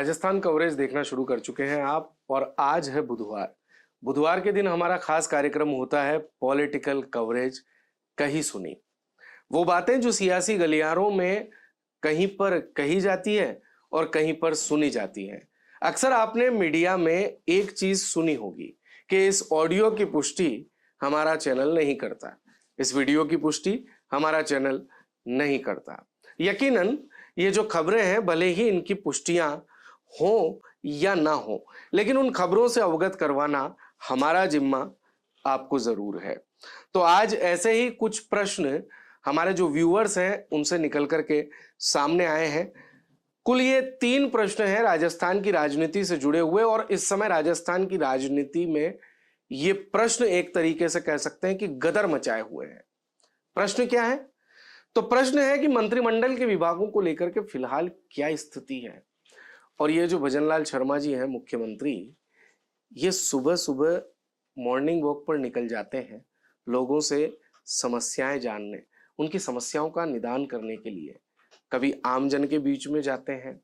Rajasthan coverage देखना शुरू कर चुके हैं आप, और आज है बुधवार। बुधवार के दिन हमारा खास कार्यक्रम होता है पॉलिटिकल कवरेज कही सुनी। वो बातें जो सियासी गलियारों में कहीं पर कही जाती है और कहीं पर सुनी जाती हैं। अक्सर आपने मीडिया में एक चीज सुनी होगी कि इस ऑडियो की पुष्टि हमारा चैनल नहीं करता, इस वीडियो की पुष्टि हमारा चैनल नहीं करता। यकीनन ये जो खबरें हैं, भले ही इनकी पुष्टियां हो या ना हो, लेकिन उन खबरों से अवगत करवाना हमारा जिम्मा आपको जरूर है। तो आज ऐसे ही कुछ प्रश्न हमारे जो व्यूअर्स हैं उनसे निकल करके सामने आए हैं। कुल ये 3 प्रश्न हैं राजस्थान की राजनीति से जुड़े हुए, और इस समय राजस्थान की राजनीति में ये प्रश्न एक तरीके से कह सकते हैं कि गदर मचाए हुए हैं। प्रश्न क्या है? तो प्रश्न है कि मंत्रिमंडल के विभागों को लेकर के फिलहाल क्या स्थिति है। और ये जो भजनलाल शर्मा जी हैं मुख्यमंत्री, ये सुबह सुबह मॉर्निंग वॉक पर निकल जाते हैं लोगों से समस्याएं जानने, उनकी समस्याओं का निदान करने के लिए। कभी आमजन के बीच में जाते हैं,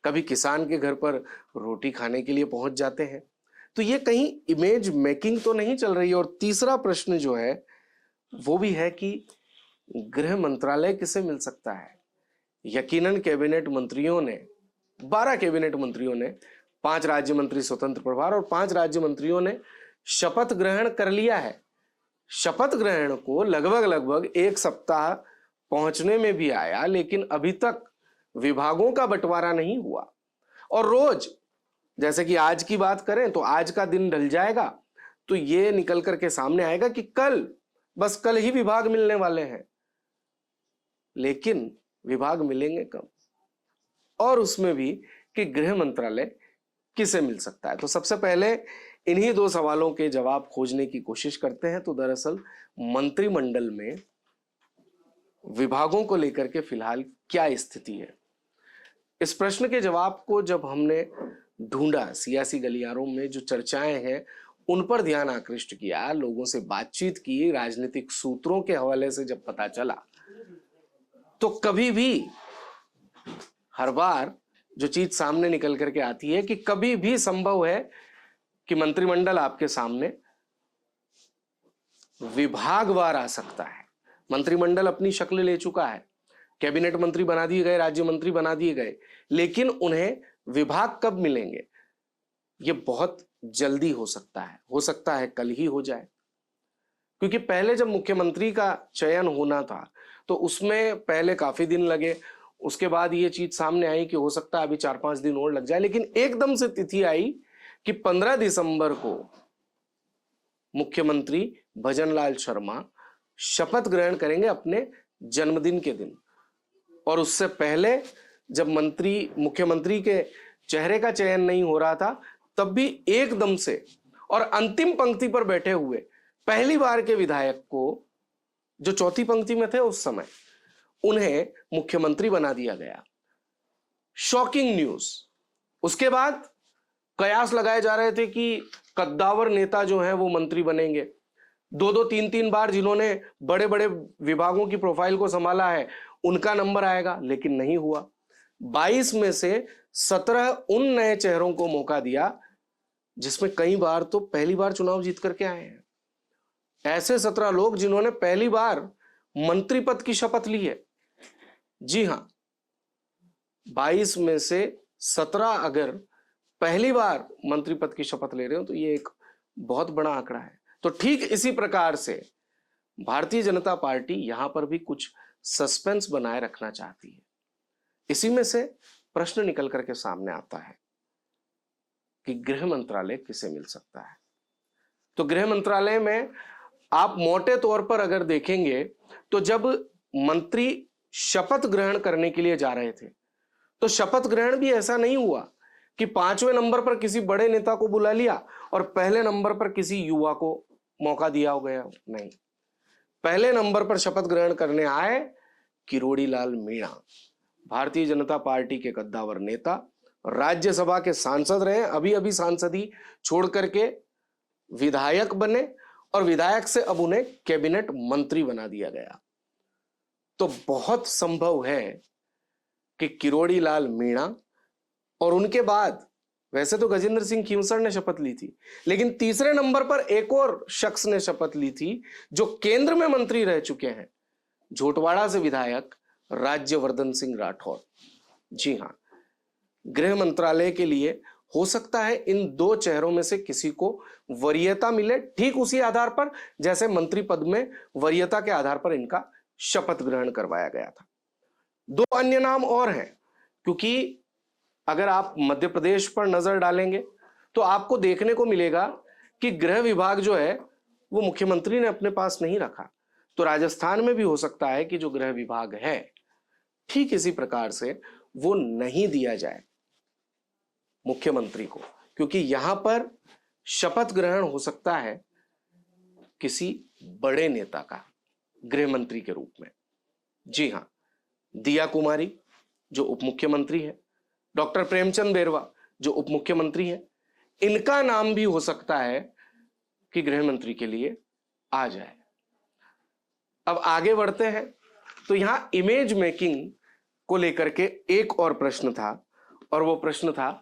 कभी किसान के घर पर रोटी खाने के लिए पहुंच जाते हैं। तो ये कहीं इमेज मेकिंग तो नहीं चल रही है। और तीसरा प्रश्न जो है वो भी है कि गृह मंत्रालय किसे मिल सकता है। यकीनन कैबिनेट मंत्रियों ने 12 कैबिनेट मंत्रियों ने 5 राज्य मंत्री स्वतंत्र प्रभार और 5 राज्य मंत्रियों ने शपथ ग्रहण कर लिया है। शपथ ग्रहण को लगभग 1 सप्ताह पहुंचने में भी आया, लेकिन अभी तक विभागों का बंटवारा नहीं हुआ। और रोज जैसे कि आज की बात करें तो आज का दिन ढल जाएगा तो ये निकल करके सामने आएगा कि बस कल ही विभाग मिलने वाले हैं। लेकिन विभाग मिलेंगे कब, और उसमें भी कि गृह मंत्रालय किसे मिल सकता है। तो सबसे पहले इन्हीं 2 सवालों के जवाब खोजने की कोशिश करते हैं। तो दरअसल मंत्रिमंडल में विभागों को लेकर के फिलहाल क्या स्थिति है, इस प्रश्न के जवाब को जब हमने ढूंढा, सियासी गलियारों में जो चर्चाएं हैं उन पर ध्यान आकृष्ट किया, लोगों से बातचीत की, राजनीतिक सूत्रों के हवाले से जब पता चला, तो कभी भी हर बार जो चीज सामने निकल करके आती है कि कभी भी संभव है कि मंत्रिमंडल आपके सामने विभागवार आ सकता है। मंत्रिमंडल अपनी शक्ल ले चुका है, कैबिनेट मंत्री बना दिए गए, राज्य मंत्री बना दिए गए, लेकिन उन्हें विभाग कब मिलेंगे ये बहुत जल्दी हो सकता है कल ही हो जाए। क्योंकि पहले जब मुख्यमंत्री का चयन होना था तो उसमें पहले काफी दिन लगे, उसके बाद ये चीज सामने आई कि हो सकता है अभी 4-5 दिन और लग जाए, लेकिन एकदम से तिथि आई कि 15 दिसंबर को मुख्यमंत्री भजनलाल शर्मा शपथ ग्रहण करेंगे अपने जन्मदिन के दिन। और उससे पहले जब मुख्यमंत्री के चेहरे का चयन नहीं हो रहा था, तब भी एकदम से और अंतिम पंक्ति पर बैठे हुए पहली बार के विधायक को, जो चौथी पंक्ति में थे उस समय, उन्हें मुख्यमंत्री बना दिया गया। Shocking news. उसके बाद कयास लगाए जा रहे थे कि कद्दावर नेता जो हैं वो मंत्री बनेंगे। 2-2, 3-3 बार जिन्होंने बड़े बड़े विभागों की प्रोफाइल को संभाला है उनका नंबर आएगा, लेकिन नहीं हुआ। 22 में से 17 उन नए चेहरों को मौका दिया जिसमें कई बार तो पहली बार चुनाव जीत करके आए हैं। ऐसे 17 लोग जिन्होंने पहली बार मंत्री पद की शपथ ली है। जी हां, 22 में से 17 अगर पहली बार मंत्री पद की शपथ ले रहे हो तो ये एक बहुत बड़ा आंकड़ा है। तो ठीक इसी प्रकार से भारतीय जनता पार्टी यहां पर भी कुछ सस्पेंस बनाए रखना चाहती है। इसी में से प्रश्न निकल करके सामने आता है कि गृह मंत्रालय किसे मिल सकता है। तो गृह मंत्रालय में आप मोटे तौर पर अगर देखेंगे तो जब मंत्री शपथ ग्रहण करने के लिए जा रहे थे तो शपथ ग्रहण भी ऐसा नहीं हुआ कि 5वें नंबर पर किसी बड़े नेता को बुला लिया और पहले नंबर पर किसी युवा को मौका दिया हो गया। नहीं, पहले नंबर पर शपथ ग्रहण करने आए किरोड़ी लाल मीणा, भारतीय जनता पार्टी के कद्दावर नेता, राज्यसभा के सांसद रहे, अभी अभी सांसदी छोड़ करके विधायक बने और विधायक से अब उन्हें कैबिनेट मंत्री बना दिया गया। तो बहुत संभव है कि किरोड़ी लाल मीणा और उनके बाद वैसे तो गजेंद्र सिंह खींवसर ने शपथ ली थी, लेकिन तीसरे नंबर पर एक और शख्स ने शपथ ली थी जो केंद्र में मंत्री रह चुके हैं, झोटवाड़ा से विधायक राज्यवर्धन सिंह राठौर। जी हां, गृह मंत्रालय के लिए हो सकता है इन दो चेहरों में से किसी को वरीयता मिले, ठीक उसी आधार पर जैसे मंत्री पद में वरीयता के आधार पर इनका शपथ ग्रहण करवाया गया था। दो अन्य नाम और हैं, क्योंकि अगर आप मध्य प्रदेश पर नजर डालेंगे तो आपको देखने को मिलेगा कि गृह विभाग जो है वो मुख्यमंत्री ने अपने पास नहीं रखा। तो राजस्थान में भी हो सकता है कि जो गृह विभाग है ठीक इसी प्रकार से वो नहीं दिया जाए मुख्यमंत्री को, क्योंकि यहां पर शपथ ग्रहण हो सकता है किसी बड़े नेता का गृह मंत्री के रूप में। जी हां, दिया कुमारी जो उप मुख्यमंत्री है, डॉक्टर प्रेमचंद बेरवा जो उप मुख्यमंत्री है, इनका नाम भी हो सकता है कि गृह मंत्री के लिए आ जाए। अब आगे बढ़ते हैं तो यहां इमेज मेकिंग को लेकर के एक और प्रश्न था, और वो प्रश्न था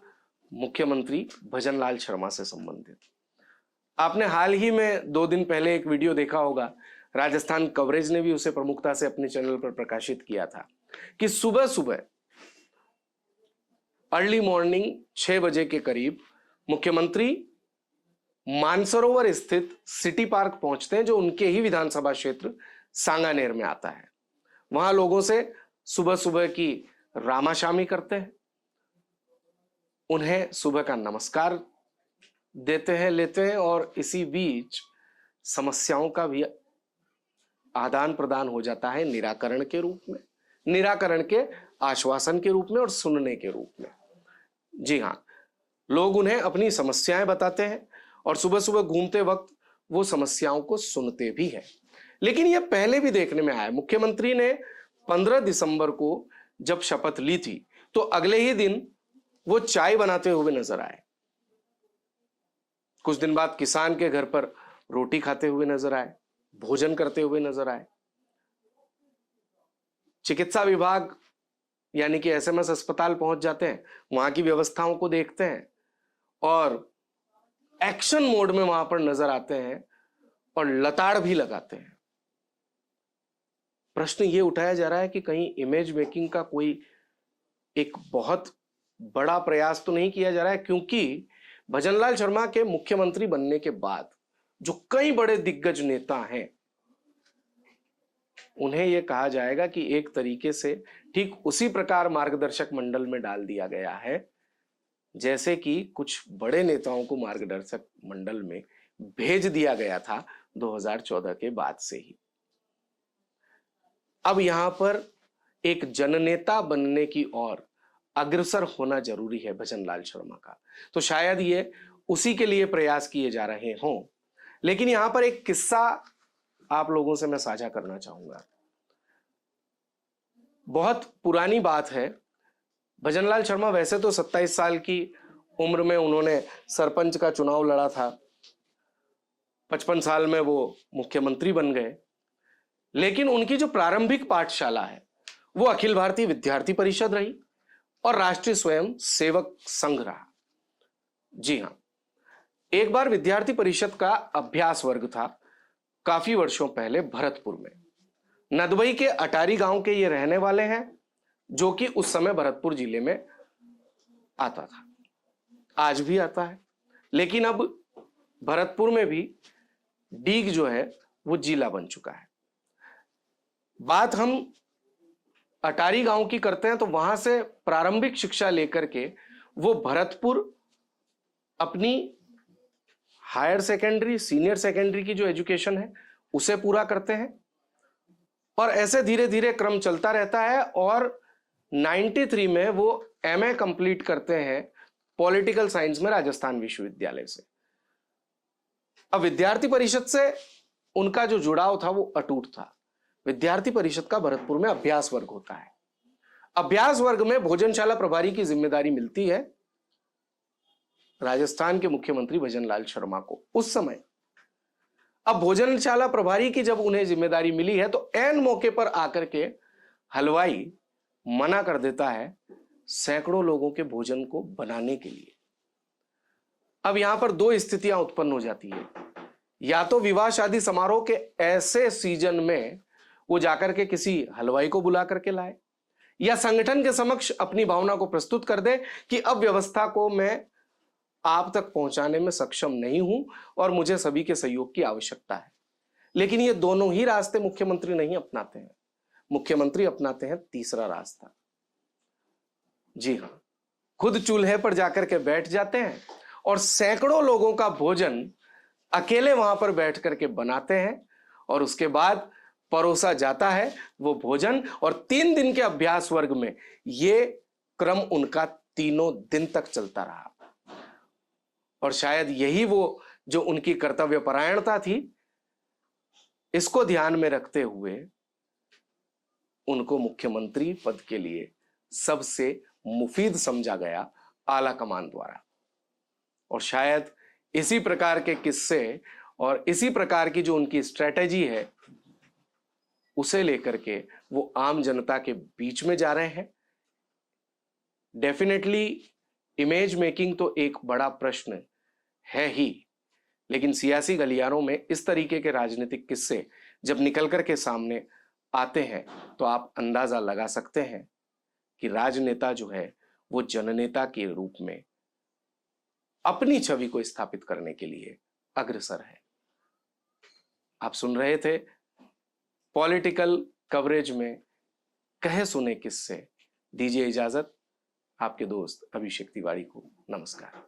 मुख्यमंत्री भजनलाल शर्मा से संबंधित। आपने हाल ही में 2 दिन पहले एक वीडियो देखा होगा, राजस्थान कवरेज ने भी उसे प्रमुखता से अपने चैनल पर प्रकाशित किया था कि सुबह सुबह अर्ली मॉर्निंग 6 बजे के करीब मुख्यमंत्री मानसरोवर स्थित सिटी पार्क पहुंचते हैं, जो उनके ही विधानसभा क्षेत्र सांगानेर में आता है। वहां लोगों से सुबह सुबह की रामाशामी करते हैं, उन्हें सुबह का नमस्कार देते हैं, लेते हैं, और इसी बीच समस्याओं का भी आदान प्रदान हो जाता है निराकरण के रूप में, निराकरण के आश्वासन के रूप में और सुनने के रूप में। जी हां, लोग उन्हें अपनी समस्याएं बताते हैं और सुबह सुबह घूमते वक्त वो समस्याओं को सुनते भी हैं। लेकिन यह पहले भी देखने में आया, मुख्यमंत्री ने 15 दिसंबर को जब शपथ ली थी तो अगले ही दिन वो चाय बनाते हुए नजर आए। कुछ दिन बाद किसान के घर पर रोटी खाते हुए नजर आए, भोजन करते हुए नजर आए। चिकित्सा विभाग यानी कि एसएमएस अस्पताल पहुंच जाते हैं, वहां की व्यवस्थाओं को देखते हैं और एक्शन मोड में वहां पर नजर आते हैं और लताड़ भी लगाते हैं। प्रश्न ये उठाया जा रहा है कि कहीं इमेज मेकिंग का कोई एक बहुत बड़ा प्रयास तो नहीं किया जा रहा है, क्योंकि भजनलाल शर्मा के मुख्यमंत्री बनने के बाद जो कई बड़े दिग्गज नेता हैं, उन्हें यह कहा जाएगा कि एक तरीके से ठीक उसी प्रकार मार्गदर्शक मंडल में डाल दिया गया है जैसे कि कुछ बड़े नेताओं को मार्गदर्शक मंडल में भेज दिया गया था 2014 के बाद से ही। अब यहां पर एक जननेता बनने की ओर अग्रसर होना जरूरी है भजनलाल शर्मा का, तो शायद ये उसी के लिए प्रयास किए जा रहे हों। लेकिन यहां पर एक किस्सा आप लोगों से मैं साझा करना चाहूंगा। बहुत पुरानी बात है, भजनलाल शर्मा वैसे तो 27 साल की उम्र में उन्होंने सरपंच का चुनाव लड़ा था, 55 साल में वो मुख्यमंत्री बन गए, लेकिन उनकी जो प्रारंभिक पाठशाला है वो अखिल भारतीय विद्यार्थी परिषद रही और राष्ट्रीय स्वयं सेवक संघ रहा। जी हां, एक बार विद्यार्थी परिषद का अभ्यास वर्ग था काफी वर्षों पहले भरतपुर में। नदबई के अटारी गांव के ये रहने वाले हैं, जो कि उस समय भरतपुर जिले में आता था, आज भी आता है, लेकिन अब भरतपुर में भी डीग जो है वो जिला बन चुका है। बात हम अटारी गांव की करते हैं तो वहां से प्रारंभिक शिक्षा लेकर के वो भरतपुर अपनी हायर सेकेंडरी, सीनियर सेकेंडरी की जो एजुकेशन है उसे पूरा करते हैं और ऐसे धीरे धीरे क्रम चलता रहता है और 93 में वो एमए कंप्लीट करते हैं पॉलिटिकल साइंस में राजस्थान विश्वविद्यालय से। अब विद्यार्थी परिषद से उनका जो जुड़ाव था वो अटूट था। विद्यार्थी परिषद का भरतपुर में अभ्यास वर्ग होता है। अभ्यास वर्ग में भोजनशाला प्रभारी की जिम्मेदारी मिलती है राजस्थान के मुख्यमंत्री भजनलाल शर्मा को उस समय। अब भोजनशाला प्रभारी की जब उन्हें जिम्मेदारी मिली है तो ऐन मौके पर आकर के हलवाई मना कर देता है सैकड़ों लोगों के भोजन को बनाने के लिए। अब यहां पर दो स्थितियां उत्पन्न हो जाती है, या तो विवाह शादी समारोह के ऐसे सीजन में वो जाकर के किसी हलवाई को बुला करके लाए, या संगठन के समक्ष अपनी भावना को प्रस्तुत कर दे कि अब व्यवस्था को मैं आप तक पहुंचाने में सक्षम नहीं हूं और मुझे सभी के सहयोग की आवश्यकता है। लेकिन ये दोनों ही रास्ते मुख्यमंत्री नहीं अपनाते हैं। मुख्यमंत्री अपनाते हैं तीसरा रास्ता। जी हां, खुद चूल्हे पर जाकर के बैठ जाते हैं और सैकड़ों लोगों का भोजन अकेले वहां पर बैठ करके बनाते हैं, और उसके बाद परोसा जाता है वो भोजन। और 3 दिन के अभ्यास वर्ग में ये क्रम उनका 3 दिन तक चलता रहा। और शायद यही वो जो उनकी कर्तव्य परायणता थी, इसको ध्यान में रखते हुए उनको मुख्यमंत्री पद के लिए सबसे मुफीद समझा गया आला कमान द्वारा। और शायद इसी प्रकार के किस्से और इसी प्रकार की जो उनकी स्ट्रेटेजी है, उसे लेकर के वो आम जनता के बीच में जा रहे हैं। डेफिनेटली इमेज मेकिंग तो एक बड़ा प्रश्न है ही, लेकिन सियासी गलियारों में इस तरीके के राजनीतिक किस्से जब निकल कर के सामने आते हैं तो आप अंदाजा लगा सकते हैं कि राजनेता जो है वो जननेता के रूप में अपनी छवि को स्थापित करने के लिए अग्रसर है। आप सुन रहे थे पॉलिटिकल कवरेज में कहे सुने किस्से। दीजिए इजाजत, आपके दोस्त अभिषेक तिवारी को नमस्कार।